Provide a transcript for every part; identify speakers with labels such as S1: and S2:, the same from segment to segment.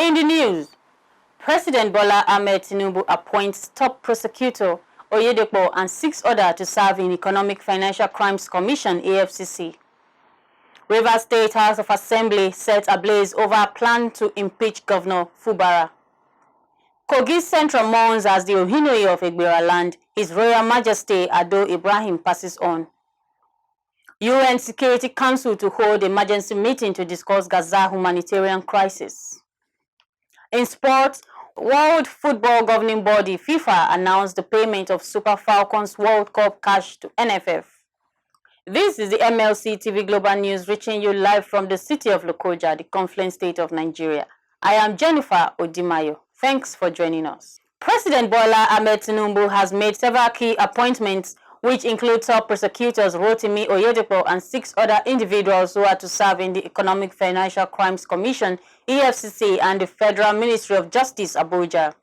S1: In the news, President Bola Ahmed Tinubu appoints top prosecutor Oyedepo and 6 others to serve in Economic Financial Crimes Commission (EFCC). Rivers State House of Assembly set ablaze over a plan to impeach Governor Fubara. Kogi Central mourns as the Ohinoyi of Ebiralamd, His Royal Majesty Ado Ibrahim, passes on. UN Security Council to hold emergency meeting to discuss Gaza humanitarian crisis. In sports, World Football Governing Body FIFA announced the payment of Super Falcons World Cup cash to NFF. This is the MLC TV Global News reaching you live from the city of Lokoja, the confluent state of Nigeria. I am Jennifer Odimayo. Thanks for joining us. President Bola Ahmed Tinubu has made several key appointments, which include top prosecutors Rotimi Oyedepo and 6 other individuals who are to serve in the Economic Financial Crimes Commission (EFCC) and the Federal Ministry of Justice, Abuja.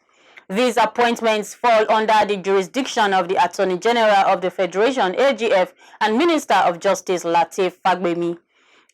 S1: These appointments fall under the jurisdiction of the Attorney General of the Federation (AGF) and Minister of Justice Lateef Fagbemi.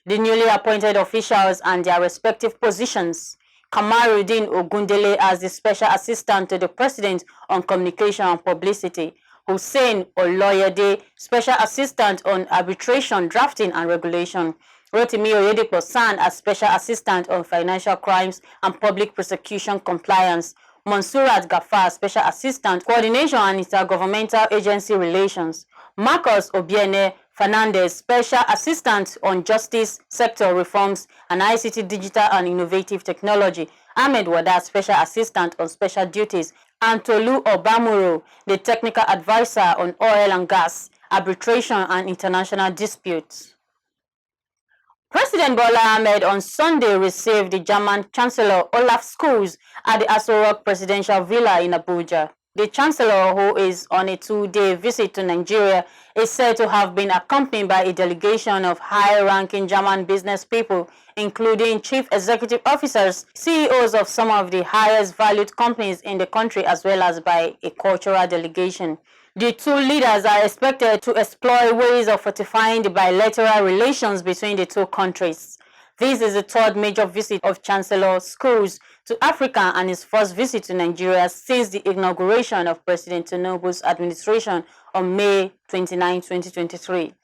S1: The newly appointed officials and their respective positions: Kamaruddin Ogundele as the Special Assistant to the President on Communication and Publicity, Hussein Oloyede, Special Assistant on Arbitration, Drafting and Regulation, Rotimi Oyedepo San as Special Assistant on Financial Crimes and Public Prosecution Compliance, Monsurat Gafar, Special Assistant, Coordination and Intergovernmental Agency Relations, Marcus Obiene Fernandez, Special Assistant on Justice Sector Reforms and ICT Digital and Innovative Technology, Ahmed Wada, Special Assistant on Special Duties, and Tolu Obamuro, the Technical Advisor on Oil and Gas, Arbitration and International Disputes. President Bola Ahmed on Sunday received the German Chancellor OLAF SCHOLZ at the Aso Rock Presidential Villa in Abuja. The Chancellor, who is on a 2-day visit to Nigeria, is said to have been accompanied by a delegation of high-ranking German business people, including chief executive officers, CEOs of some of the highest valued companies in the country, as well as by a cultural delegation. The two leaders are expected to explore ways of fortifying the bilateral relations between the two countries. This is the 3rd major visit of Chancellor SCHOLZ to Africa and his first visit to Nigeria since the inauguration of President Tinubu's administration on May 29, 2023.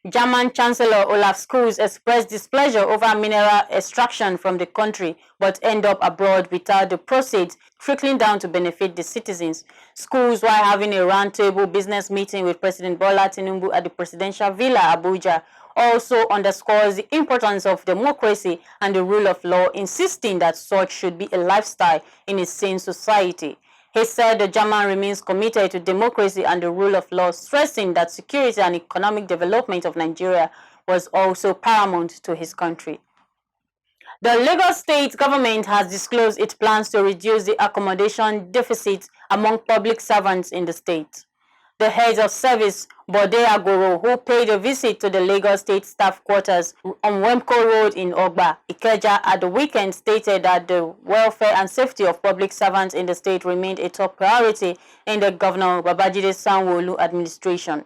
S1: German Chancellor Olaf Scholz expressed displeasure over mineral extraction from the country, but end up abroad without the proceeds trickling down to benefit the citizens. Scholz, while having a roundtable business meeting with President Bola Tinubu at the Presidential Villa, Abuja, also underscores the importance of democracy and the rule of law, insisting that such should be a lifestyle in a sane society. He said the German remains committed to democracy and the rule of law, stressing that security and economic development of Nigeria was also paramount to his country. The Lagos state government has disclosed its plans to reduce the accommodation deficit among public servants in the state. The head of service, Bode Agoro, who paid a visit to the Lagos State Staff Quarters on Wemco Road in Ogba, Ikeja at the weekend, stated that the welfare and safety of public servants in the state remained a top priority in the Governor Babajide Sanwo-Olu administration.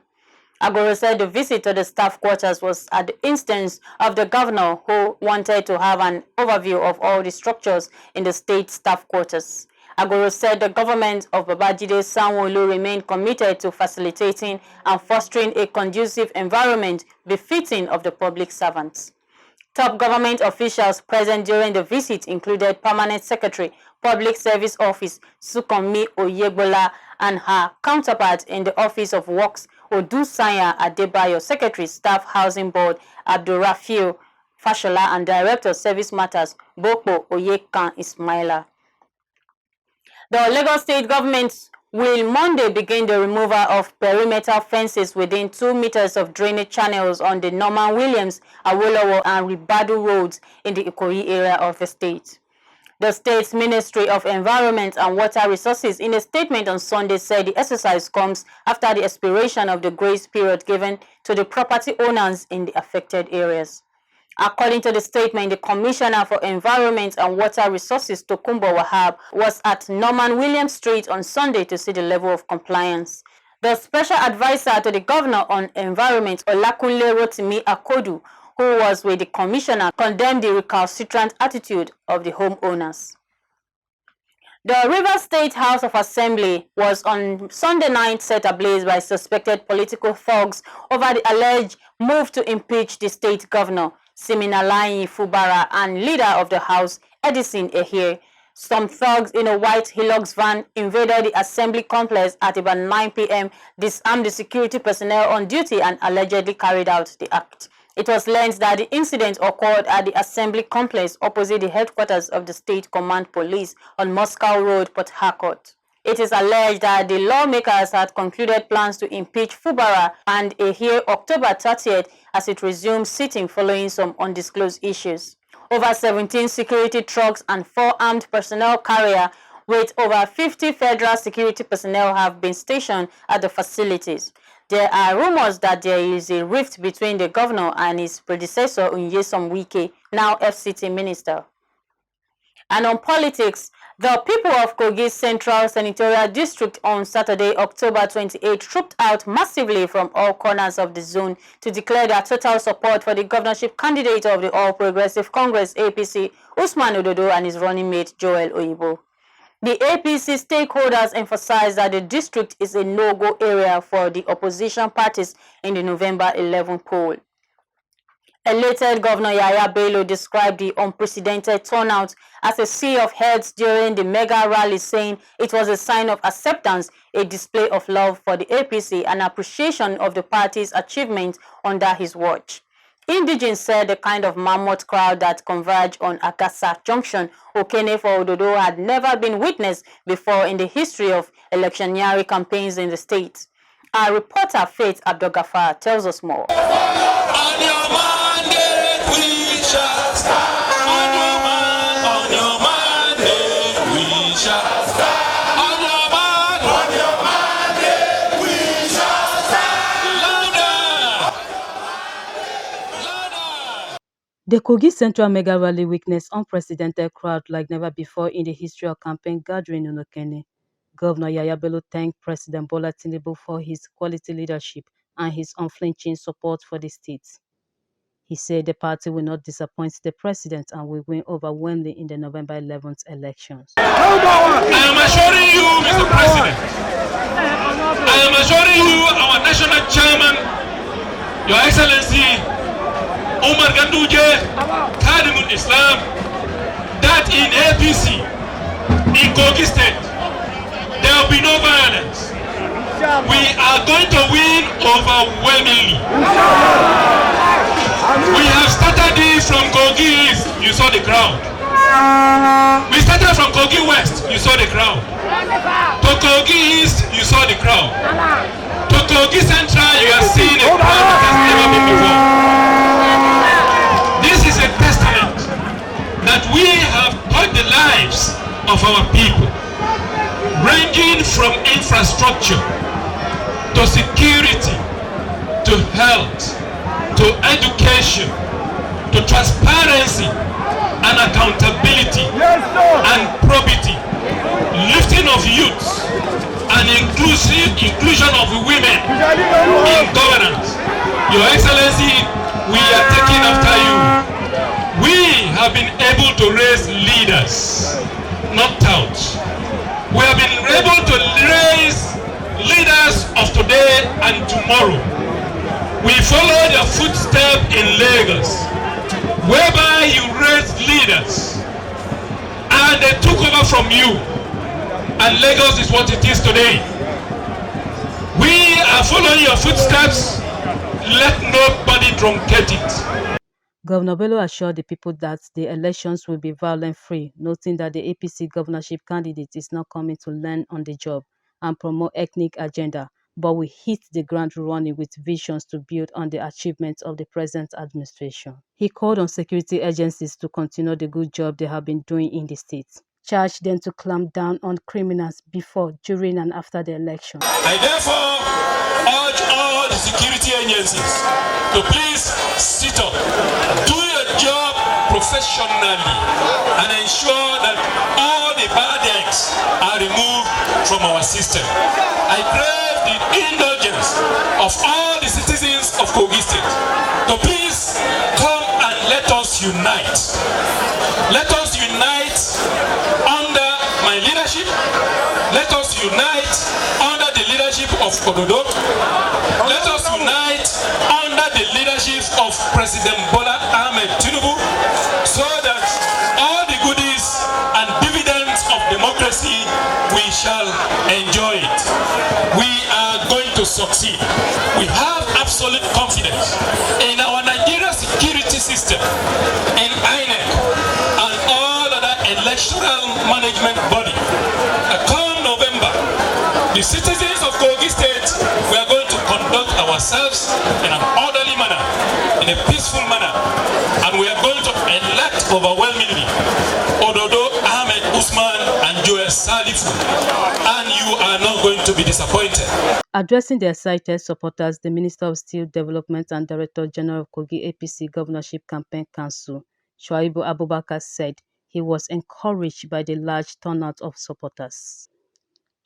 S1: Agoro said the visit to the staff quarters was at the instance of the governor, who wanted to have an overview of all the structures in the state staff quarters. Agoro said the government of Babajide Sanwo-Olu remained committed to facilitating and fostering a conducive environment befitting of the public servants. Top government officials present during the visit included Permanent Secretary, Public Service Office, Sukanmi Oyebola, and her counterpart in the Office of Works, Odusanya Adebayo, Secretary, Staff Housing Board, Abdurrafiu Fashola, and Director, Service Matters, Boko Oyekan Ismaila. The Lagos State government will Monday begin the removal of perimeter fences within 2 meters of drainage channels on the Norman Williams, Awolowo, and Ribadu roads in the Ikoyi area of the state. The state's Ministry of Environment and Water Resources, in a statement on Sunday, said the exercise comes after the expiration of the grace period given to the property owners in the affected areas. According to the statement, the Commissioner for Environment and Water Resources, Tokunbo Wahab, was at Norman Williams Street on Sunday to see the level of compliance. The Special Advisor to the Governor on Environment, Olakunle Rotimi Akodu, who was with the Commissioner, condemned the recalcitrant attitude of the homeowners. The Rivers State House of Assembly was on Sunday night set ablaze by suspected political thugs over the alleged move to impeach the state governor, Siminalayi Fubara, and leader of the House, Edison Ehie. Some thugs in a white Hilux van invaded the assembly complex at about 9 p.m., disarmed the security personnel on duty, and allegedly carried out the act. It was learned that the incident occurred at the assembly complex opposite the headquarters of the State Command Police on Moscow Road, Port Harcourt. It is alleged that the lawmakers had concluded plans to impeach Fubara and Ehie October 30th as it resumed sitting following some undisclosed issues. Over 17 security trucks and 4 armed personnel carrier with over 50 federal security personnel have been stationed at the facilities. There are rumors that there is a rift between the governor and his predecessor, Nyesom Wike, now FCT minister. And on politics, the people of Kogi's Central Senatorial District on Saturday, October 28, trooped out massively from all corners of the zone to declare their total support for the governorship candidate of the All Progressive Congress, APC, Usman Ododo, and his running mate, Joel Oyibo. The APC stakeholders emphasized that the district is a no-go area for the opposition parties in the November 11 poll. Elected Governor Yahaya Bello described the unprecedented turnout as a sea of heads during the mega rally, saying it was a sign of acceptance, a display of love for the APC, and appreciation of the party's achievements under his watch. Indigenes said the kind of mammoth crowd that converged on Agasa Junction, Okene for Ododo, had never been witnessed before in the history of electioneering campaigns in the state. Our reporter Faith Abdogafar tells us more.
S2: On your mandate, we shall stand. On your mandate, we shall stand. On your mandate, we shall stand. Louder! Louder!
S3: The Kogi Central Mega Rally witnessed unprecedented crowd like never before in the history of campaign gathering in Okene. Governor Yahaya Bello thanked President Bola Tinubu for his quality leadership and his unflinching support for the state. He said the party will not disappoint the president and will win overwhelmingly in the November 11th elections.
S2: I am assuring you, Mr. President, I am assuring you, our national chairman, Your Excellency, Ganduje, Kadimul Islam, that in APC, in Kogi State, there will be no violence. We are going to win overwhelmingly. We have started this from Kogi East, you saw the crowd. We started from Kogi West, you saw the crowd. To Kogi East, you saw the crowd. To Kogi Central, you are seeing a crowd that has never been before. This is a testament that we have touched the lives of our people, ranging from infrastructure to security, to health, to education, to transparency and accountability and probity, lifting of youths and inclusion of women in governance. Your Excellency, we are taking after you. We have been able to raise leaders, not touts. We have been able to raise leaders of today and tomorrow. We followed your footsteps in Lagos, whereby you raised leaders and they took over from you, and Lagos is what it is today. We are following your footsteps. Let nobody truncate it.
S3: Governor Bello assured the people that the elections will be violence-free, noting that the APC governorship candidate is not coming to learn on the job and promote ethnic agenda, but will hit the ground running with visions to build on the achievements of the present administration. He called on security agencies to continue the good job they have been doing in the state, charged them to clamp down on criminals before, during and after the election.
S2: I therefore urge all the security agencies to please sit up, do your job professionally, and ensure that all the bad eggs are removed from our system. I crave the indulgence of all the citizens of Kogi State to please come and let us unite. Let us unite under my leadership unite under the leadership of Ododo. Let us unite under the leadership of President Bola Ahmed Tinubu, so that all the goodies and dividends of democracy, we shall enjoy it. We are going to succeed. We have absolute confidence in our Nigeria security system, in INEC, and all other electoral management body. Come November, the citizens of Kogi State, we are going to conduct ourselves in an orderly manner, in a peaceful manner, and we are going to elect overwhelmingly Ododo, Ahmed, Usman, and Joel Salifu, and you are not going to be disappointed.
S3: Addressing the excited supporters, the Minister of Steel Development and Director General of Kogi APC Governorship Campaign Council, Shuaibu Abubakar, said he was encouraged by the large turnout of supporters.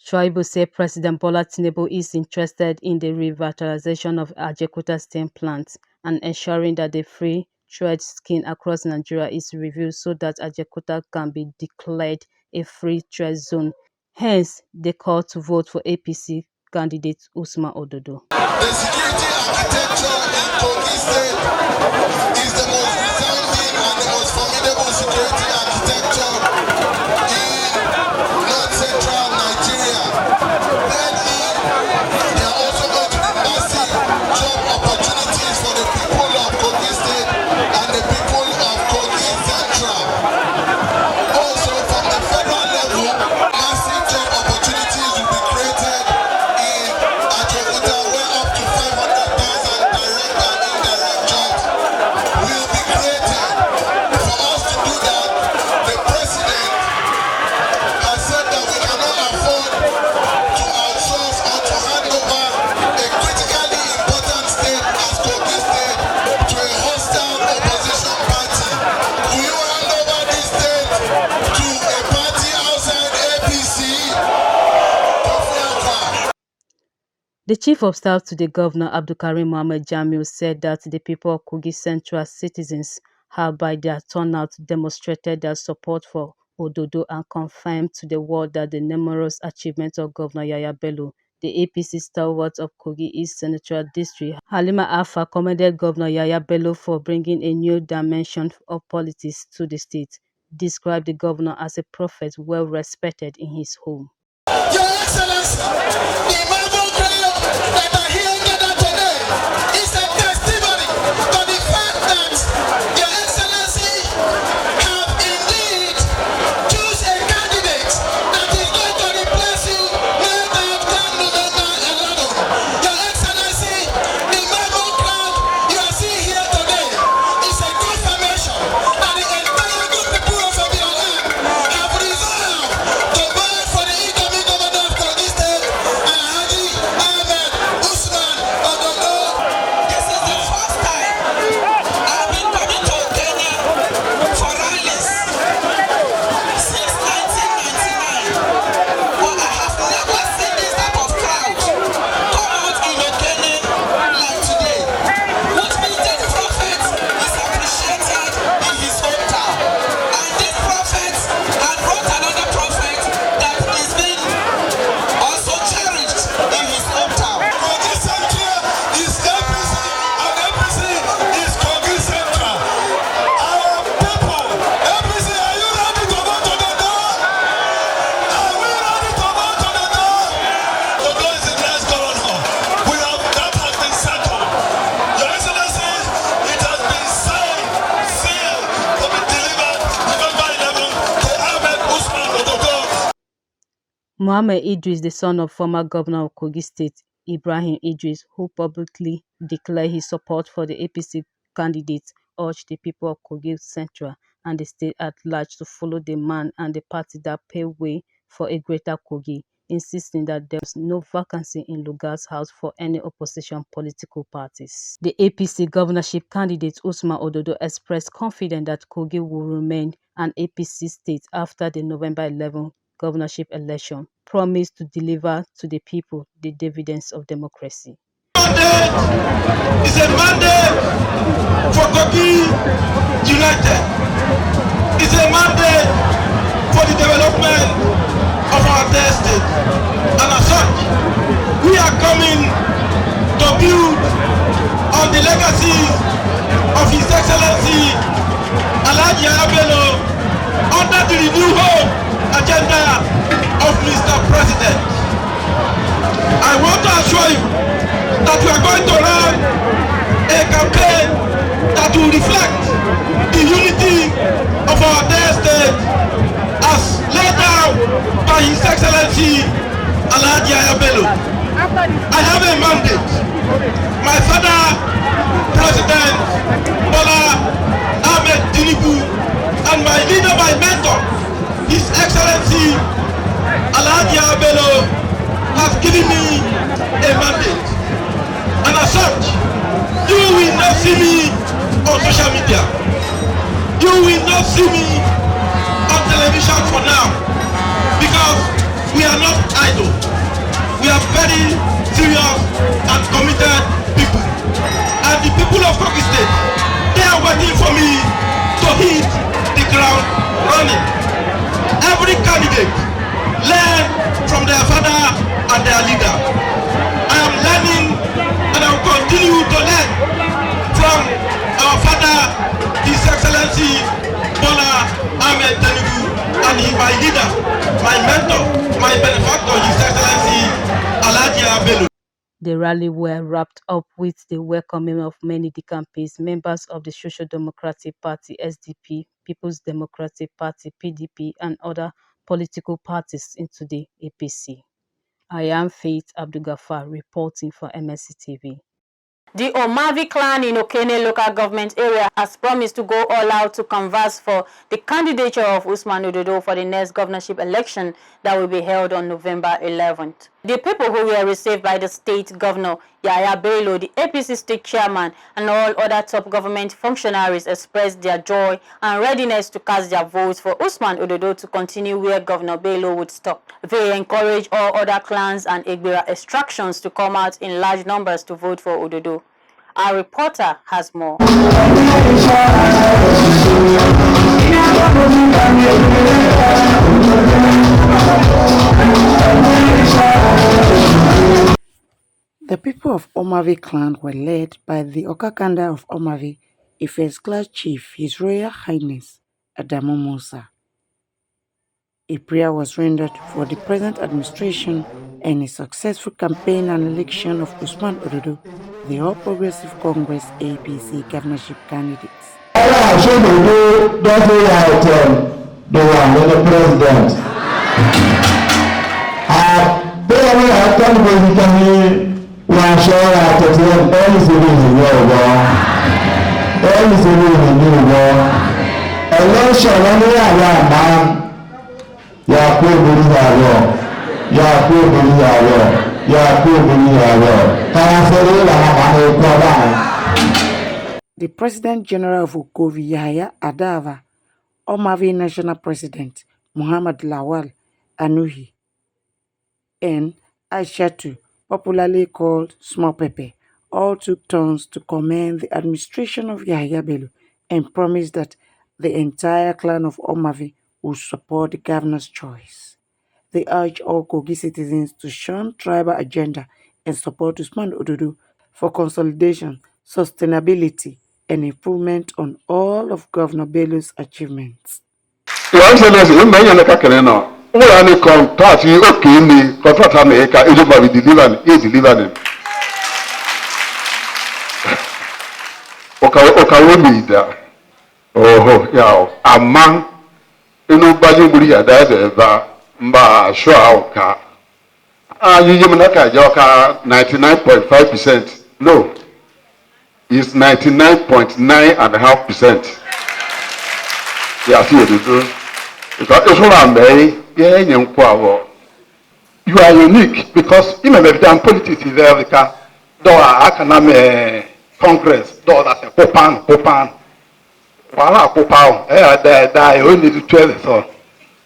S3: Shuaibu said President Bola Tinubu is interested in the revitalization of Ajaokuta steel plant and ensuring that the free trade scheme across Nigeria is reviewed so that Ajaokuta can be declared a free trade zone. Hence, they call to vote for APC candidate Usman Ododo.
S4: The security architecture in Kogi State is the most resounding and the most formidable security architecture in north-central Nigeria. Thirdly, there are also going to be massive job opportunities for the people of Kogi State and the people of Kogi Central. Also, from the federal level, massive job opportunities will be created in Ajaokuta, where up to 500,000 direct and indirect jobs will be created. For us to do that, the president has said that we cannot afford to outsource or to hand over a critically important state as Kogi State to a hostile opposition party. Will you hand over this state to a party outside APC?
S3: The Chief of Staff to the Governor, Abdulkarim Mohammed Jamil, said that the people of Kogi Central citizens have by their turnout demonstrated their support for Ododo and confirmed to the world that the numerous achievements of Governor Yaya Bello, the APC stalwart of Kogi East Senatorial District, Halima Alpha, commended Governor Yaya Bello for bringing a new dimension of politics to the state, described the governor as a prophet well respected in his home.
S4: Your Excellency, the Bible prayer that are here gathered today is a testimony to the fact that Your Excellency have indeed choose a candidate that is going to replace you no doubt come November 11. Your Excellency, the Bible crowd you are seeing here today is a confirmation that the entire good people of Ebiralamd have resolved to vote for the incoming governor of Kogi State, Alhaji Ahmed Usman Ododo. This is the first time I've been coming to Okene for rallies since 1999, but I have never seen this type of crowd come out in Okene like today, which means this prophet is appreciated in his hometown, and this prophet had brought another prophet that is being also cherished in his hometown. Kogi Central is APC and APC is Kogi Central. Our people, APC, are you ready to go to the door? Are we ready to go to the door? Ododo is the next governor. That has been settled. Your Excellency, it has been signed, sealed, to be delivered November 11 to Ahmed Usman Ododo.
S3: Mohammed Idris, the son of former governor of Kogi State, Ibrahim Idris, who publicly declared his support for the APC candidate, urged the people of Kogi Central and the state at large to follow the man and the party that paved way for a greater Kogi, insisting that there was no vacancy in Lugar's house for any opposition political parties. The APC governorship candidate Usman Ododo expressed confidence that Kogi will remain an APC state after the November 11 governorship election, promised to deliver to the people the dividends of democracy.
S2: Mandate is a mandate for Kogi United. It's a mandate for the development of our our dear state. And as such, we are coming to build on the legacy of His Excellency Alhaji Bello under the Renew Hope agenda of Mr. President. I want to assure you that we are going to run a campaign that will reflect the unity of our dear state as laid out by His Excellency Alhaji Bello. I have a mandate. My father, President Bola Ahmed Tinubu, and my leader, my mentor, His Excellency Alhaji Bello, has given me a mandate. And as such, you will not see me on social media. You will not see me on television for now, because we are not idle. We are very serious and committed people. And the people of Kogi State, they are waiting for me to hit the ground running. Every candidate learn from their father and their leader. I am learning and I will continue to learn from our father, His Excellency Bola Ahmed Tinubu, and my leader, my mentor, my benefactor, His Excellency Alhaji Bello.
S3: The rally were wrapped up with the welcoming of many decampaigns, members of the Social Democratic Party (SDP), People's Democratic Party (PDP), and other political parties into the APC. I am Faith Abdulgafar reporting for MLC TV.
S1: The Omavi clan in Okene local government area has promised to go all out to canvass for the candidature of Usman Ododo for the next governorship election that will be held on November 11th. The people who were received by the state governor, Yahaya Bello, the APC state chairman, and all other top government functionaries expressed their joy and readiness to cast their votes for Usman Ododo to continue where Governor Bello would stop. They encourage all other clans and Ebira extractions to come out in large numbers to vote for Ododo. Our reporter has more.
S5: The people of Omavi clan were led by the Okakanda of Omavi, a first-class chief, His Royal Highness Adamu Musa. A prayer was rendered for the present administration and a successful campaign and election of Usman Ododo, the All Progressive Congress APC governorship candidates.
S6: Ododo does the one with the president. Bẹ́ẹ̀ni àtọ́nubọ̀sí wọ́n aṣọ àtẹ̀tẹ̀ bẹ́ẹ̀ni síbi ìwọ̀ ọ̀gbọ́ bẹ́ẹ̀ni síbi ìwọ̀ ọ̀gbọ́ ẹlẹ́ṣọ̀ lọ́ní àwọn àmà yàkó ìbòmíyàwó yàkó ìbòmíyàwó yàkó ìbòmíyàwó káyàfẹ́rẹ́ làwọn àmà ẹ̀kọ́ báyìí.
S5: The President General of Ukovi, Yahaya Adava, Omavi National President Muhammad Lawal Anuhi, and Aishatu, popularly called Small Pepe, all took turns to commend the administration of Yahaya Bello and promised that the entire clan of Omavi would support the governor's choice. They urged all Kogi citizens to shun tribal agenda and support Usman Ododo for consolidation, sustainability, and improvement on all of Governor Bello's achievements.
S6: Your Excellency, you may not know. We are in contact with Okene, contract America, Omavi delivered. Okawomida. Oh, yeah. Among Inubaju Buria, that's a Mba Shawka. You Yamanaka Joka 99.5%. No, it's 99.9.5%. Yeah, see what you do. Because it's what I'm saying. You are unique because you may have done politics there because I can Congress, that's a copan. Wala copan, die only to 12 so.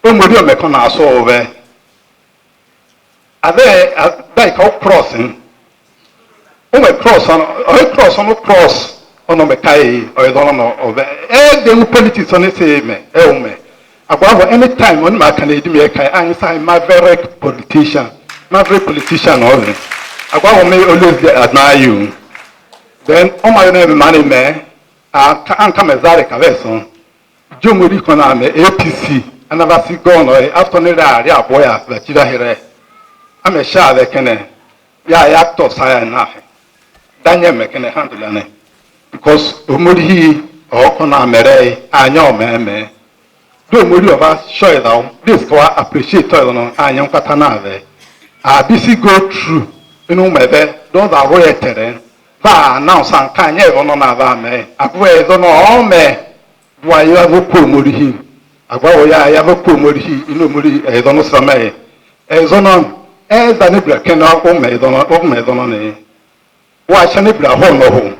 S6: Umuri me kon aso over. Are they crossing? Cross on me kai or don't know over. The politics on the same. Agwa anytime when my Canadian I sign maverick politician only. Agwa may always admire you. Then all my name money man, I come as Zari Caveson. Jumuri Koname, APC, and never see gone after Nida, boy, the Chida here. I'm a shy that can, act of science nothing. Daniel can handle it. Because Umuri or Konamere, I know, man. Do Muri of us show it down. This go appreciate I young Katanave. BC go through, those are royal now some kind of another man. I don't know all men. Why you have a poor Muri? I have a poor Muri, Muri, I don't know some may. As on as a nibble cannot own me, why shall nibble a home?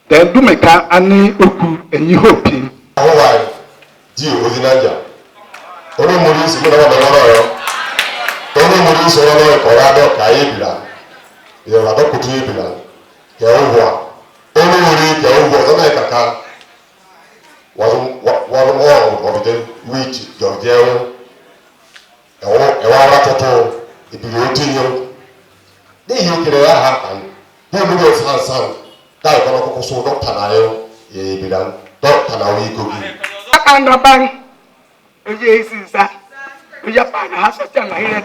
S6: Then do make any uku and you hoping.
S7: Dio Odinaja. Ono Muri is going to Ono Muri is one of Corrado Caibla. You are not putting Ibla. Yahuwa. Ono Muri, Yahuwa, Zanaka was more of them which Georgia, Ewara Toto, the Pilotino. They you can happen. Who knows how some that also not Tanayo, Yebilan, not Tanawi Kogi.
S5: And the bank, yes, Japan has a tongue here.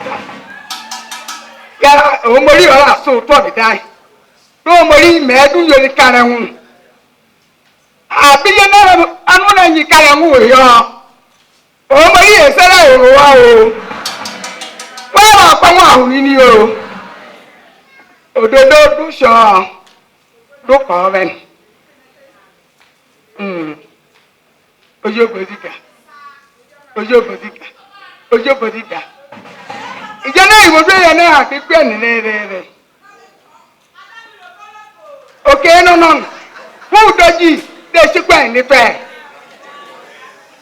S5: Yeah, Omori so to die. No Mori, may do you the Karamu. I be another Anuna Karamu. Omori is a wow. Well, come on, in you. Ododo do show. Do coven. Ojo Bodika. Ijana iwo be na ha ke pe ne. Okay no. Who doji de si pe ni fe.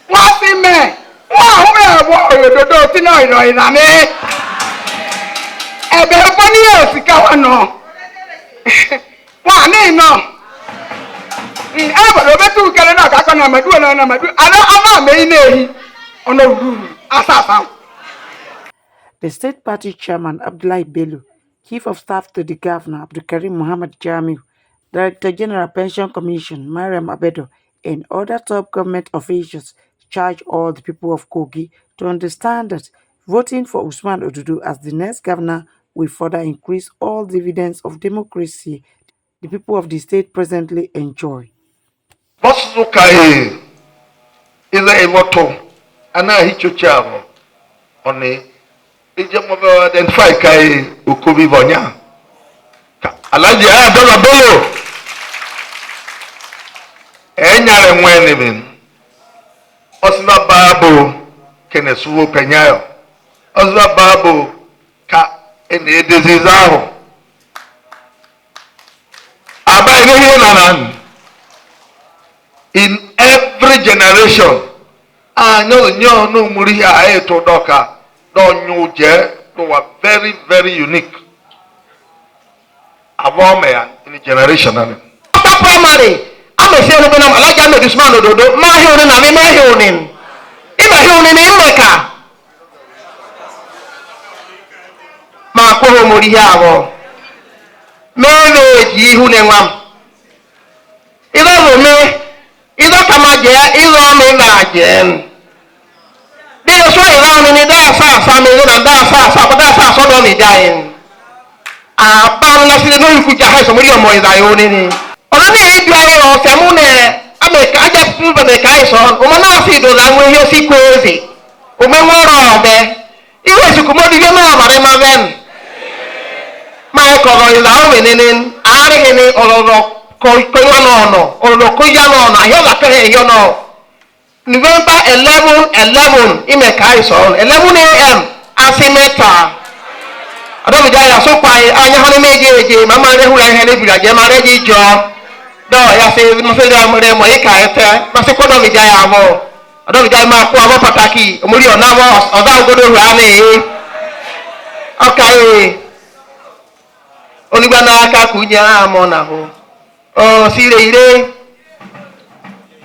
S5: Wa si me. Wa hu me wo Ododo ti na iro ira ni. Ebe po ni o sika wa no. Wa ni no. Betu kele na ka na madu na madu ana me nehi ono asasa.
S8: The state party chairman Abdullahi Bello, chief of staff to the governor Abdulkarim Muhammad Jamiu, Director General Pension Commission Mariam Abedo, and other top government officials charge all the people of Kogi to understand that voting for Usman Ododo as the next governor will further increase all dividends of democracy the people of the state presently enjoy.
S6: Bosukai is a moto, and I hit your chavo on a Ijamo identify Kai Ukubi Vonya. Alaji Dollar Bello. Enyare Wenevin Osla Babu Kenesu Penyayo Osla Babu Ka in the disease. In every generation, I know no Muria I to Doka, don't know Je, who are very, very unique. Avomea in the generation.
S9: After primary, I'm a saying when I'm like I'm a Usman Ododo, my human and my human. If I human in Mecca, Marco Muria, Mary, who name one. Either come again, either me again. They are so around in the dance, family, and dance, but that's all me dying. But I know you could have some more than I own it. Only if you are Samune, I make I just prove the Kaison, Omanasi, those I will see crazy. Omemora, it was a commodity, you know, Marimaven. My color is our winning, Ari, or Koyano, or Koyano, I hear that you know. November 11, in a Kaison, 11 a.m. Asimeta. I don't know, so quiet. I know how to make it. My mother who I had it, my ready job. No, I say, Masaka, Masako, Vijayavo. I don't know, my Quavo Pataki, Murio Navos, or that go to Rani. Okay. Only one Aka Kuya Monaho. Oh, see the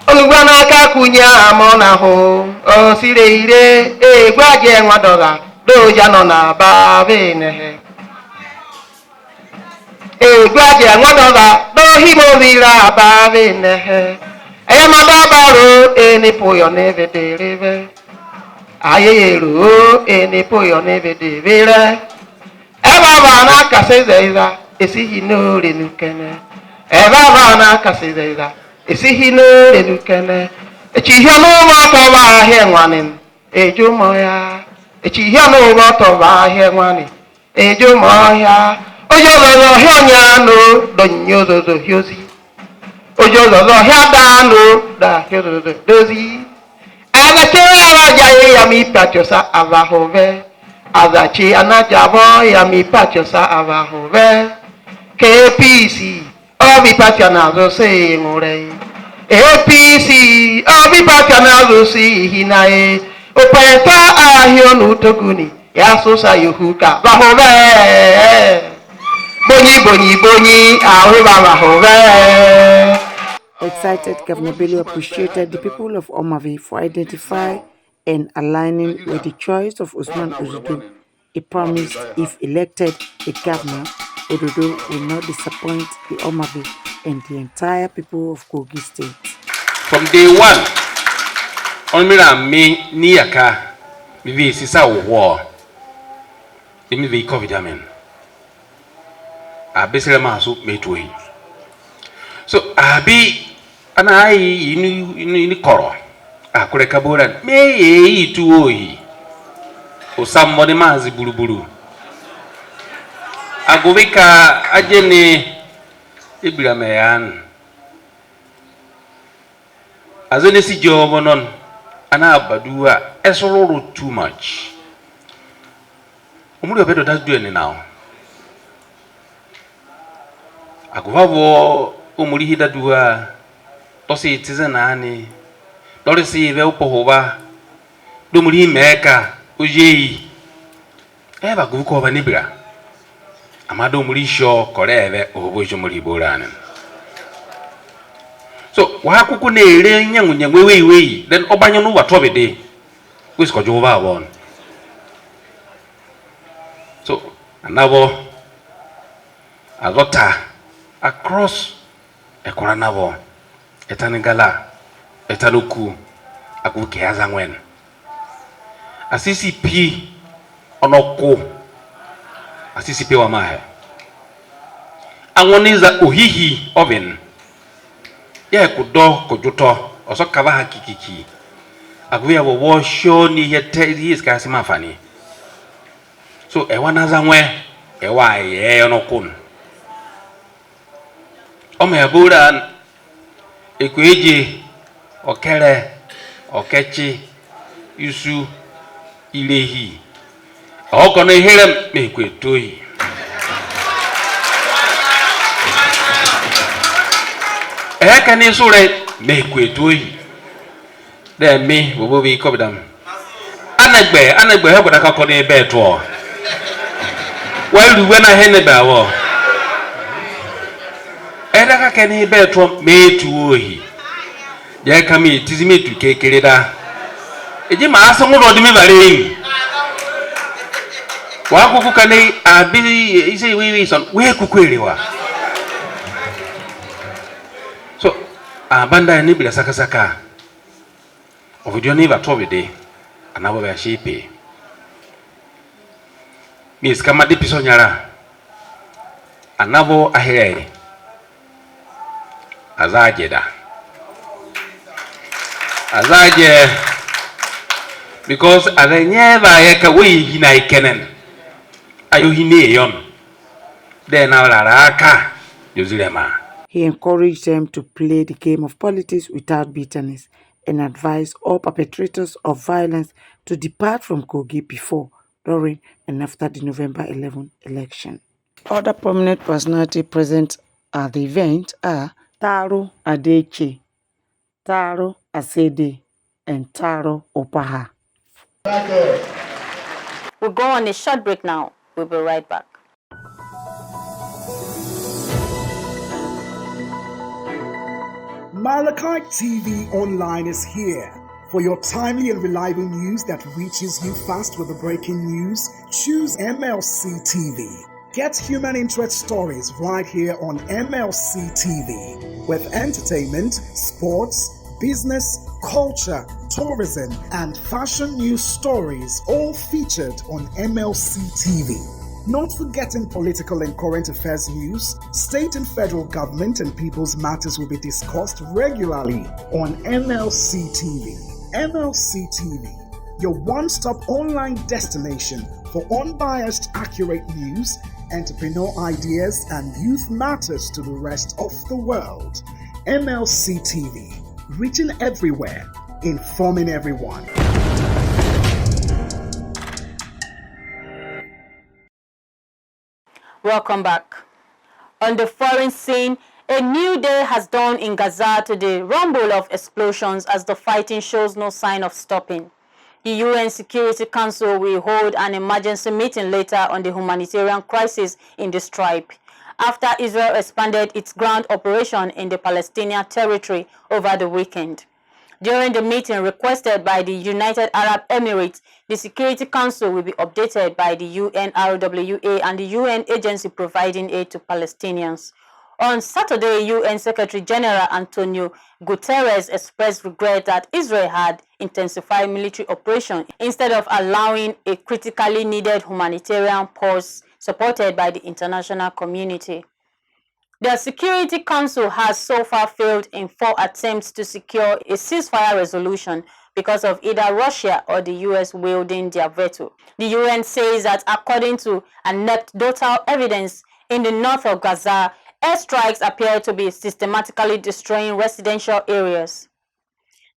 S9: Olugwana kakunya mona ho o sireire e gwaje nwadoga do jano na ba vene e gwaje nwadoga do himo vira ba vene e madabaro e ni poyo ne vedere ayero e ni poyo ne vedere e baba na kasezeiza esihi no renukene e baba na kasezeiza esihi no renukene echihiano moto ba hengwanin ejumoya echihiano moto ba hengwanin ejumoya ojozo honyano donyozo hyozi ojozo hyadano da hyozo dozi agachera rajaye yami patiosa avahove azachi anajabo yami patiosa avahove KPC obi patianazo se ngore APC obi patianazo si hinae opeta ahionu toguni ya sosa yuhuka bahove bonyi ahuba bahove.
S5: Excited, Governor Bello appreciated the people of Omavi for identifying and aligning with the choice of Usman Ododo. He promised if elected the governor, Ododo will not disappoint the Omavi and the entire people of Kogi State.
S2: From day one, on me niyaka, me sisa war. Me be COVID amen. I basically masu metwe. So abi anai ini koro. Akure kabura me ye itu oyi. Osamode mazi bulubulu. Agobeka ajene Ebiralamd. Azone si jobo non ana abadua esoro too much. Omuri obedo that's doing now. Agwabo omuri hidadua tosi tizenani. Dore si ve upohoba. Do muri meka ojeyi. Eba guko ba nibira. Amado muri sho koreve obojo muri borana. So wa kuku na ere nyangunya wewe then obanyo no watobede. We sko jova won. So anabo agota across ekoranabo etanigala etanoku akuke azanwen. Asisi pi onoko asisi pi wa mahe. Angoniza ohihi oven. Ya kudo kojuto oso kaba hakikiki. Agwe wo show ni he is kasi mafani. So e wana zanwe e wa ye onokun. Ome abura ekweje okere okechi yusu ilehi. Okono herem mekwetoyi. Can you sure make way to it? There me will be covered them. Anagbe, help with a cock on a bed to all. Well, when I hand the bell, Edaka can he bear to me to he. There come me, tis me to cake it. A Jim asked some more of the me. Waku can they be easy we son where could query wa. Banda ni bila saka ovidio ni batobede anabo ba shepe mis kama dipiso nyara anabo ahere azaje because arenyeva yeka we hina ikenen ayo hine yon then awala aka yuzilema.
S5: He encouraged them to play the game of politics without bitterness and advised all perpetrators of violence to depart from Kogi before, during, and after the November 11 election. Other prominent personalities present at the event are Taro Adeche, Taro Asede, and Taro Opaha.
S1: We'll go on a short break now. We'll be right back.
S10: MLC TV Online is here. For your timely and reliable news that reaches you fast with the breaking news, choose MLC TV. Get human interest stories right here on MLC TV with entertainment, sports, business, culture, tourism, and fashion news stories all featured on MLC TV. Not forgetting political and current affairs news, state and federal government and people's matters will be discussed regularly on MLC TV. MLC TV, your one-stop online destination for unbiased, accurate news, entrepreneur ideas, and youth matters to the rest of the world. MLC TV, reaching everywhere, informing everyone.
S1: Welcome back. On the foreign scene, a new day has dawned in Gaza to the rumble of explosions as the fighting shows no sign of stopping. The UN Security Council will hold an emergency meeting later on the humanitarian crisis in the Strip, after Israel expanded its ground operation in the Palestinian territory over the weekend. During the meeting requested by the United Arab Emirates, the Security Council will be updated by the UNRWA and the UN agency providing aid to Palestinians. On Saturday, UN Secretary General Antonio Guterres expressed regret that Israel had intensified military operations instead of allowing a critically needed humanitarian pause supported by the international community. The Security Council has so far failed in 4 attempts to secure a ceasefire resolution because of either Russia or the US wielding their veto. The UN says that according to anecdotal evidence in the north of Gaza, airstrikes appear to be systematically destroying residential areas.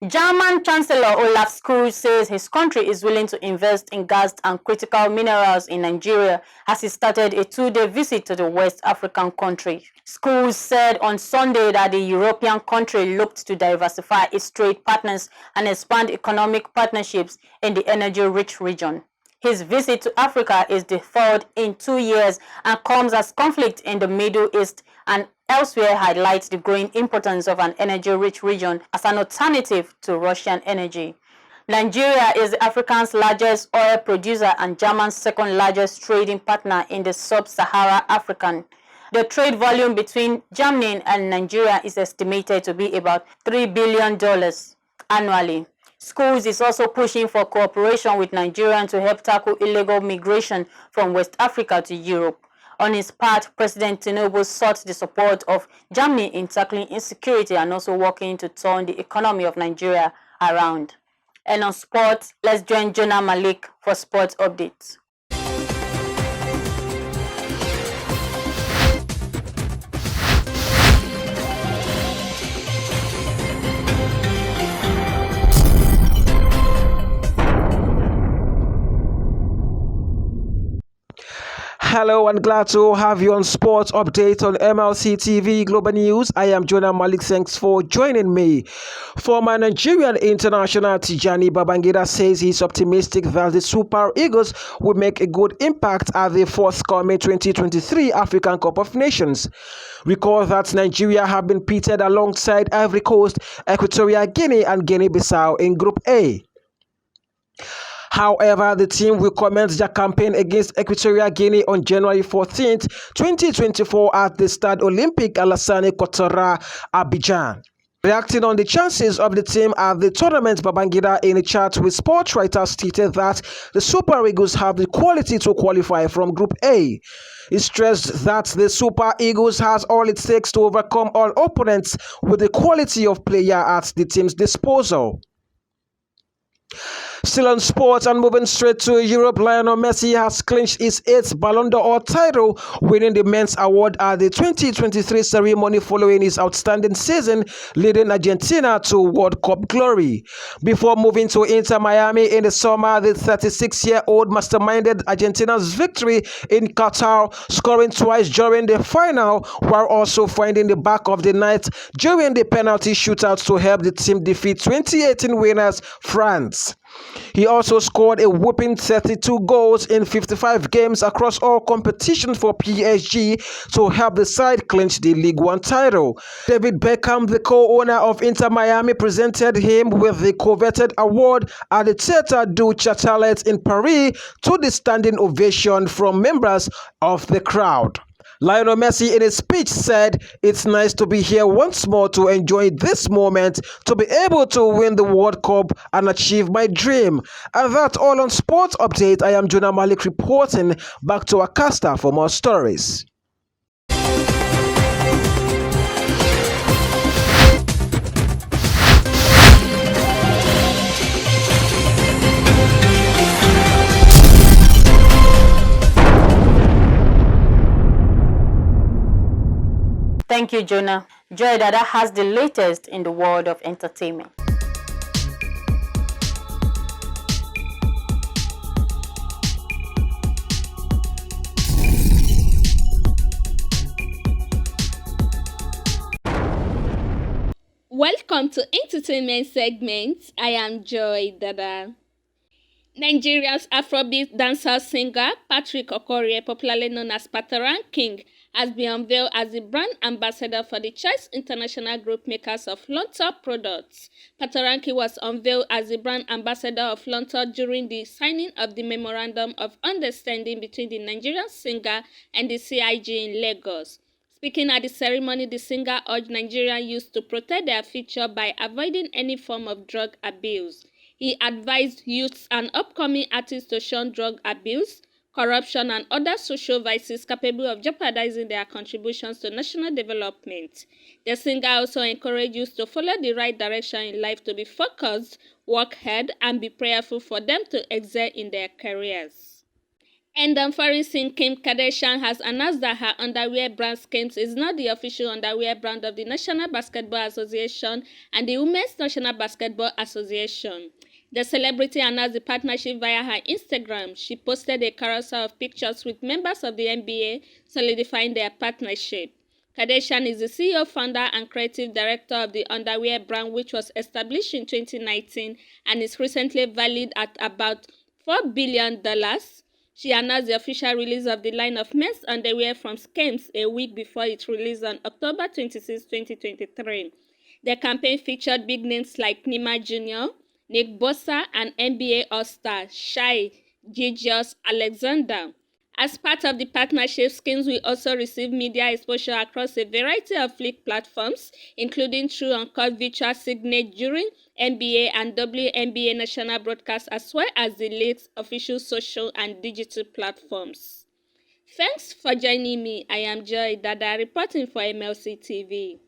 S1: German Chancellor Olaf Scholz says his country is willing to invest in gas and critical minerals in Nigeria as he started a 2-day visit to the West African country. Scholz said on Sunday that the European country looked to diversify its trade partners and expand economic partnerships in the energy-rich region. His visit to Africa is the 3rd in 2 years and comes as conflict in the Middle East and elsewhere highlights the growing importance of an energy-rich region as an alternative to Russian energy. Nigeria is Africa's largest oil producer and Germany's 2nd largest trading partner in the sub-Saharan African. The trade volume between Germany and Nigeria is estimated to be about $3 billion annually. Scholz is also pushing for cooperation with Nigeria to help tackle illegal migration from West Africa to Europe. On his part, President Tinubu sought the support of Germany in tackling insecurity and also working to turn the economy of Nigeria around. And on sports, let's join Jonah Malik for sports updates.
S11: Hello and glad to have you on Sports Update on MLC TV Global News. I am Jonah Malik. Thanks for joining me. Former Nigerian international Tijani Babangida says he's optimistic that the Super Eagles will make a good impact at the forthcoming 2023 African Cup of Nations. Recall that Nigeria have been pitted alongside Ivory Coast, Equatorial Guinea and Guinea-Bissau in Group A. However, the team will commence their campaign against Equatorial Guinea on January 14th, 2024 at the Stade Olympique Alassane Ouattara, Abidjan. Reacting on the chances of the team at the tournament, Babangida, in a chat with sports writers, stated that the Super Eagles have the quality to qualify from Group A. He stressed that the Super Eagles has all it takes to overcome all opponents with the quality of player at the team's disposal. Still on sports and moving straight to Europe, Lionel Messi has clinched his 8th Ballon d'Or title, winning the men's award at the 2023 ceremony following his outstanding season, leading Argentina to World Cup glory. Before moving to Inter Miami in the summer, the 36-year-old masterminded Argentina's victory in Qatar, scoring twice during the final, while also finding the back of the net during the penalty shootout to help the team defeat 2018 winners France. He also scored a whopping 32 goals in 55 games across all competitions for PSG to help the side clinch the League One title. David Beckham, the co-owner of Inter Miami, presented him with the coveted award at the Théâtre du Châtelet in Paris to the standing ovation from members of the crowd. Lionel Messi in his speech said, "It's nice to be here once more to enjoy this moment, to be able to win the World Cup and achieve my dream." And that's all on Sports Update. I am Jonah Malik reporting. Back to Akasta for more stories.
S1: Thank you, Jonah. Joy Dada has the latest in the world of entertainment.
S12: Welcome to Entertainment Segment. I am Joy Dada. Nigeria's Afrobeat dancer singer Patrick Okorie, popularly known as Pataran King, has been unveiled as the brand ambassador for the Choice International Group makers of Lonto products. Pataran King was unveiled as the brand ambassador of Lonto during the signing of the Memorandum of Understanding between the Nigerian singer and the CIG in Lagos. Speaking at the ceremony, the singer urged Nigerian youth to protect their future by avoiding any form of drug abuse. He advised youths and upcoming artists to shun drug abuse, corruption, and other social vices capable of jeopardizing their contributions to national development. The singer also encouraged youth to follow the right direction in life, to be focused, work hard, and be prayerful for them to excel in their careers. And foreign singer Kim Kardashian has announced that her underwear brand Skims is not the official underwear brand of the National Basketball Association and the Women's National Basketball Association. The celebrity announced the partnership via her Instagram. She posted a carousel of pictures with members of the NBA solidifying their partnership. Kardashian is the CEO, founder, and creative director of the underwear brand, which was established in 2019 and is recently valued at about $4 billion. She announced the official release of the line of men's underwear from Skims a week before its release on October 26, 2023. The campaign featured big names like Neymar Jr., Nick Bosa, and NBA All-Star Shai Gilgeous-Alexander. As part of the partnership, Skims will also receive media exposure across a variety of league platforms, including through uncut virtual signage during NBA and WNBA national broadcasts, as well as the league's official social and digital platforms. Thanks for joining me. I am Joy Dada, reporting for MLC TV.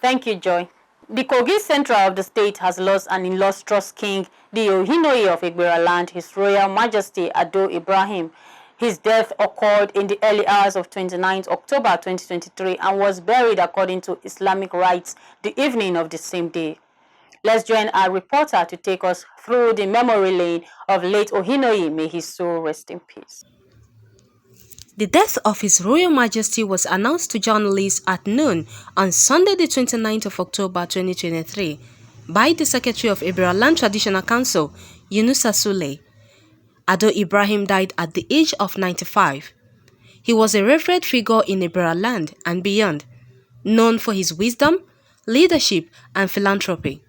S1: Thank you, Joy. The Kogi Central of the state has lost an illustrious king, the Ohinoyi of Ebiralamd, His Royal Majesty Ado Ibrahim. His death occurred in the early hours of 29 October 2023 and was buried according to Islamic rites the evening of the same day. Let's join our reporter to take us through the memory lane of late Ohinoyi. May his soul rest in peace.
S13: The death of His Royal Majesty was announced to journalists at noon on Sunday the 29th of October 2023 by the Secretary of Ebiralamd Traditional Council, Yunusa Sule. Ado Ibrahim died at the age of 95. He was a revered figure in Ebiralamd and beyond, known for his wisdom, leadership, and philanthropy.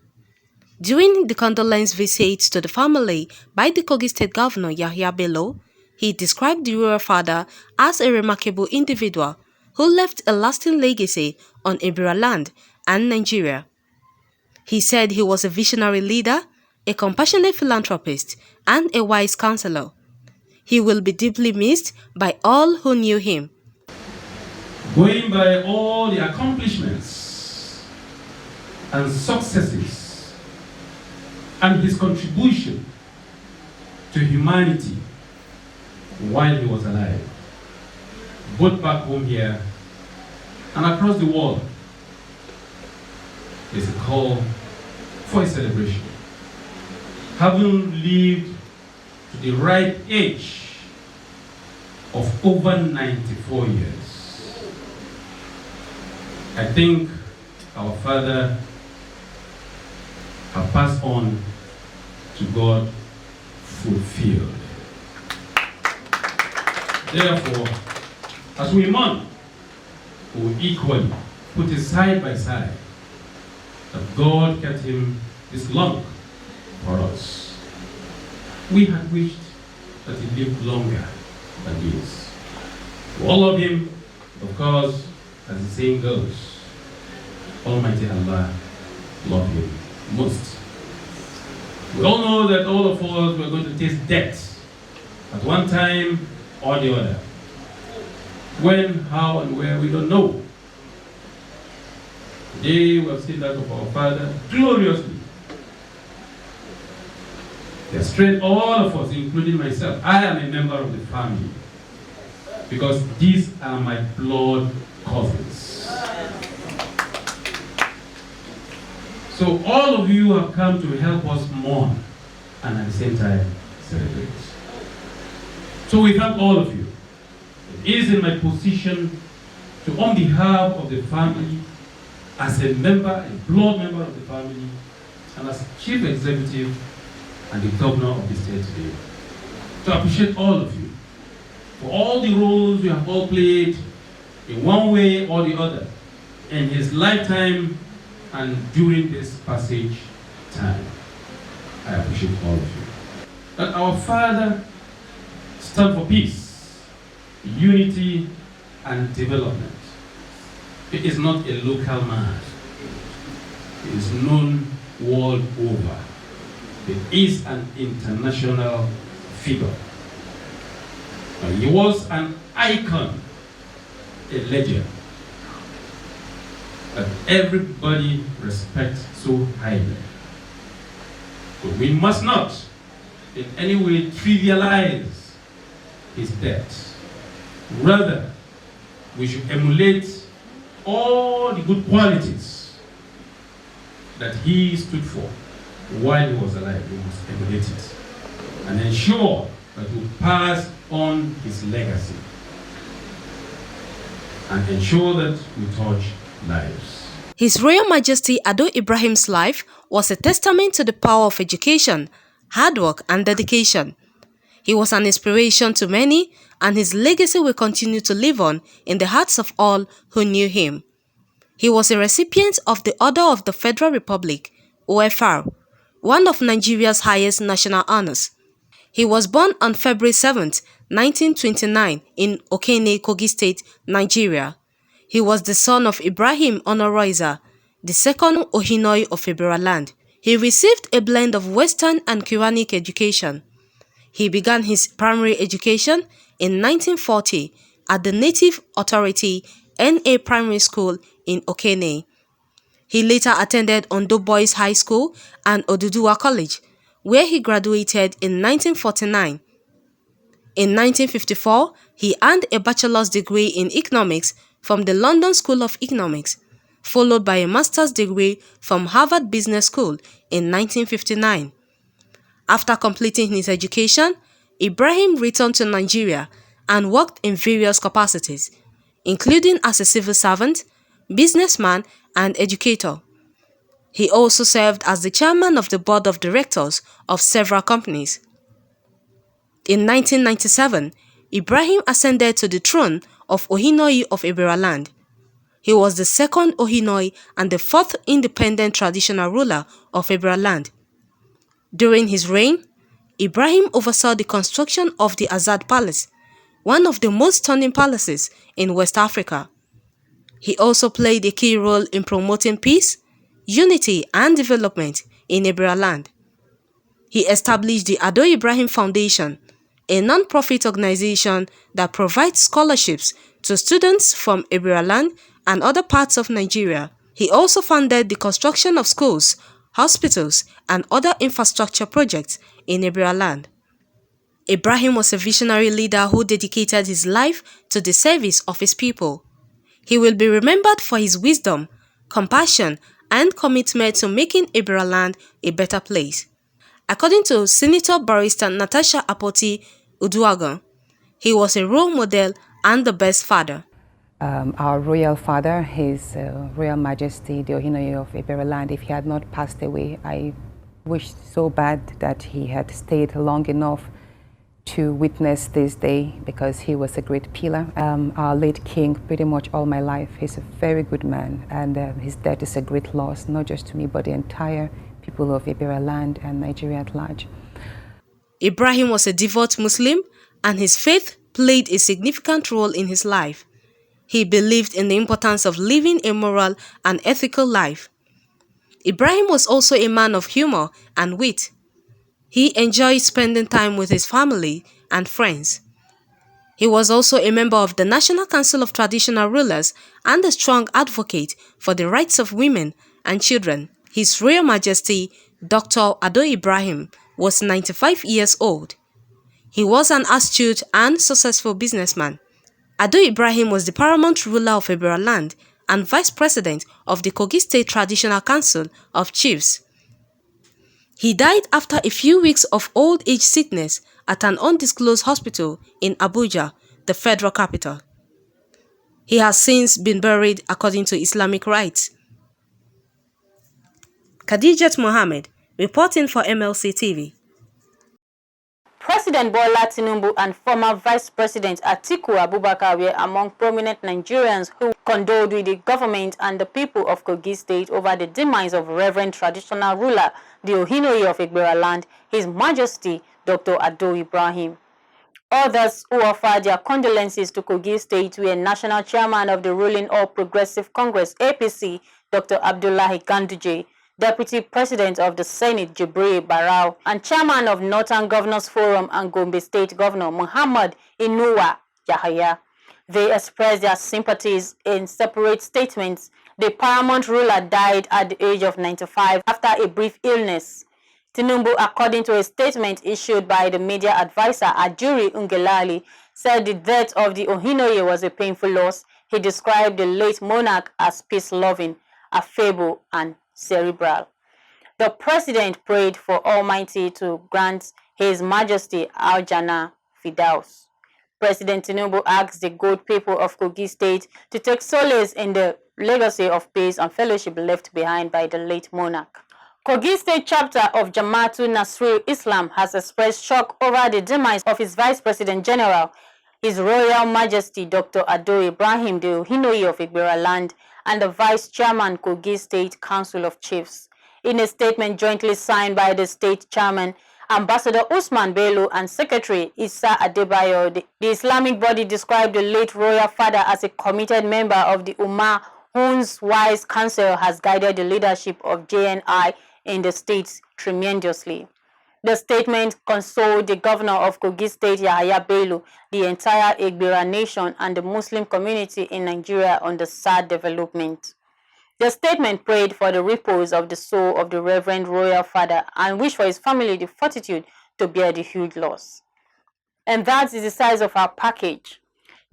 S13: During the condolence visits to the family by the Kogi State Governor Yahya Bello, he described the royal father as a remarkable individual who left a lasting legacy on Ebiralamd and Nigeria. He said he was a visionary leader, a compassionate philanthropist, and a wise counselor. He will be deeply missed by all who knew him.
S2: Going by all the accomplishments and successes and his contribution to humanity while he was alive, both back home here and across the world, is a call for a celebration. having lived to the ripe age of over 94 years, I think our father has passed on to God fulfilled. Therefore, as we mourn, we will equally put it side by side that God kept him this long for us. We had wished that he lived longer than this. We all love him, of course, as the saying goes, Almighty Allah love him most. We all know that all of us were going to taste death at one time or the other. When, how, and where, we don't know. Today we have seen that of our father gloriously. They have strengthened all of us, including myself. I am a member of the family because these are my blood cousins. So all of you have come to help us mourn and at the same time celebrate. So we thank all of you. It is in my position to, on behalf of the family, as a member, a blood member of the family, and as chief executive and the governor of the state today, to appreciate all of you for all the roles you have all played in one way or the other in his lifetime and during this passage time. I appreciate all of you. That our father stands for peace, unity, and development. He is not a local man. He is known world over. He is an international figure. He was an icon, a legend that everybody respects so highly. So we must not in any way trivialize his death. Rather, we should emulate all the good qualities that he stood for while he was alive. We must emulate it and ensure that we pass on his legacy and ensure that we touch lives.
S13: His Royal Majesty Ado Ibrahim's life was a testament to the power of education, hard work, and dedication. He was an inspiration to many, and his legacy will continue to live on in the hearts of all who knew him. He was a recipient of the Order of the Federal Republic, OFR, one of Nigeria's highest national honors. He was born on February 7, 1929 in Okene, Kogi State, Nigeria. He was the son of Ibrahim Onoroiza, the second Ohinoyi of Ebiralamd. He received a blend of Western and Quranic education. He began his primary education in 1940 at the Native Authority NA Primary School in Okene. He later attended Ondo Boys High School and Ododo College, where he graduated in 1949. In 1954, he earned a bachelor's degree in economics from the London School of Economics, followed by a master's degree from Harvard Business School in 1959. After completing his education, Ibrahim returned to Nigeria and worked in various capacities, including as a civil servant, businessman, and educator. He also served as the chairman of the board of directors of several companies. In 1997, Ibrahim ascended to the throne of Ohinoyi of Ebiralamd. He was the second Ohinoyi and the fourth independent traditional ruler of Ebiralamd. During his reign, Ibrahim oversaw the construction of the Azad Palace, one of the most stunning palaces in West Africa. He also played a key role in promoting peace, unity, and development in Ebiralamd. He established the Ado Ibrahim Foundation, a non-profit organization that provides scholarships to students from Ebiralamd and other parts of Nigeria. He also funded the construction of schools, hospitals, and other infrastructure projects in Ebiralamd. Ibrahim was a visionary leader who dedicated his life to the service of his people. He will be remembered for his wisdom, compassion, and commitment to making Ebiralamd a better place. According to Senator Barrister Natasha Apoti-Uduaghan, he was a role model and the best father.
S14: Our royal father, His Royal Majesty, the Ohinoyi of Ebiralamd, if he had not passed away, I wished so bad that he had stayed long enough to witness this day, because he was a great pillar. Our late king, pretty much all my life, he's a very good man, and his death is a great loss, not just to me, but the entire people of Ebiralamd and Nigeria at large.
S13: Ibrahim was a devout Muslim, and his faith played a significant role in his life. He believed in the importance of living a moral and ethical life. Ibrahim was also a man of humor and wit. He enjoyed spending time with his family and friends. He was also a member of the National Council of Traditional Rulers and a strong advocate for the rights of women and children. His Royal Majesty, Dr. Ado Ibrahim, was 95 years old. He was an astute and successful businessman. Ado Ibrahim was the paramount ruler of Ebiralamd and vice president of the Kogi State Traditional Council of Chiefs. He died after a few weeks of old age sickness at an undisclosed hospital in Abuja, the federal capital. He has since been buried according to Islamic rites. Khadijat Mohammed, reporting for MLC TV.
S1: President Bola Tinubu and former Vice President Atiku Abubakar were among prominent Nigerians who condoled with the government and the people of Kogi State over the demise of Reverend Traditional Ruler, the Ohinoyi of Ebiralamd, His Majesty Dr. Ado Ibrahim. Others who offered their condolences to Kogi State were National Chairman of the ruling All Progressive Congress APC, Dr. Abdullahi Ganduje, Deputy President of the Senate, Barau, and Chairman of Northern Governors Forum and Gombe State Governor, Muhammad Inuwa Yahaya. They expressed their sympathies in separate statements. The paramount ruler died at the age of 95 after a brief illness. Tinubu, according to a statement issued by the media advisor Ajuri Ungelali, said the death of the Ohinoyi was a painful loss. He described the late monarch as peace-loving, affable, and cerebral. The president prayed for Almighty to grant His Majesty Al-Jannah Firdaus. President Tinubu asked the good people of Kogi State to take solace in the legacy of peace and fellowship left behind by the late monarch. Kogi State chapter of Jamaatul Nasrul Islam has expressed shock over the demise of its Vice President General, His Royal Majesty Dr. Ado Ibrahim, the Ohinoyi of Ebiralamd, and the Vice Chairman Kogi State Council of Chiefs. In a statement jointly signed by the State Chairman, Ambassador Usman Bello, and Secretary Issa Adebayo, the Islamic body described the late royal father as a committed member of the Ummah whose wise counsel has guided the leadership of JNI in the states tremendously. The statement consoled the governor of Kogi State, Yahaya Bello, the entire Egbira nation, and the Muslim community in Nigeria on the sad development. The statement prayed for the repose of the soul of the Reverend Royal Father and wished for his family the fortitude to bear the huge loss. And that is the size of our package.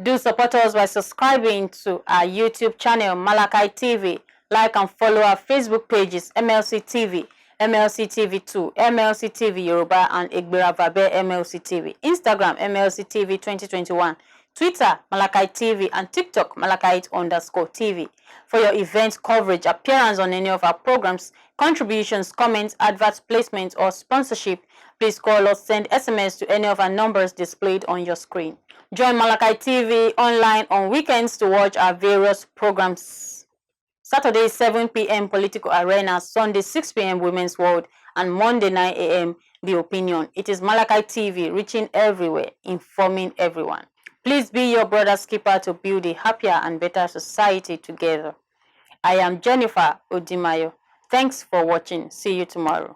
S1: Do support us by subscribing to our YouTube channel, Malachi TV. Like and follow our Facebook pages, MLC TV, MLC TV 2, MLC TV Yoruba, and Egbira Vabe MLC TV. Instagram, MLC TV 2021. Twitter, Malachi TV, and TikTok, Malachite_TV. For your event coverage, appearance on any of our programs, contributions, comments, advert placements, or sponsorship, please call or send SMS to any of our numbers displayed on your screen. Join Malachi TV online on weekends to watch our various programs. Saturday 7 p.m. Political Arena, Sunday 6 p.m. Women's World, and Monday 9 a.m. The Opinion. It is Malachi TV, reaching everywhere, informing everyone. Please be your brother's keeper to build a happier and better society together. I am Jennifer Odimayo. Thanks for watching. See you tomorrow.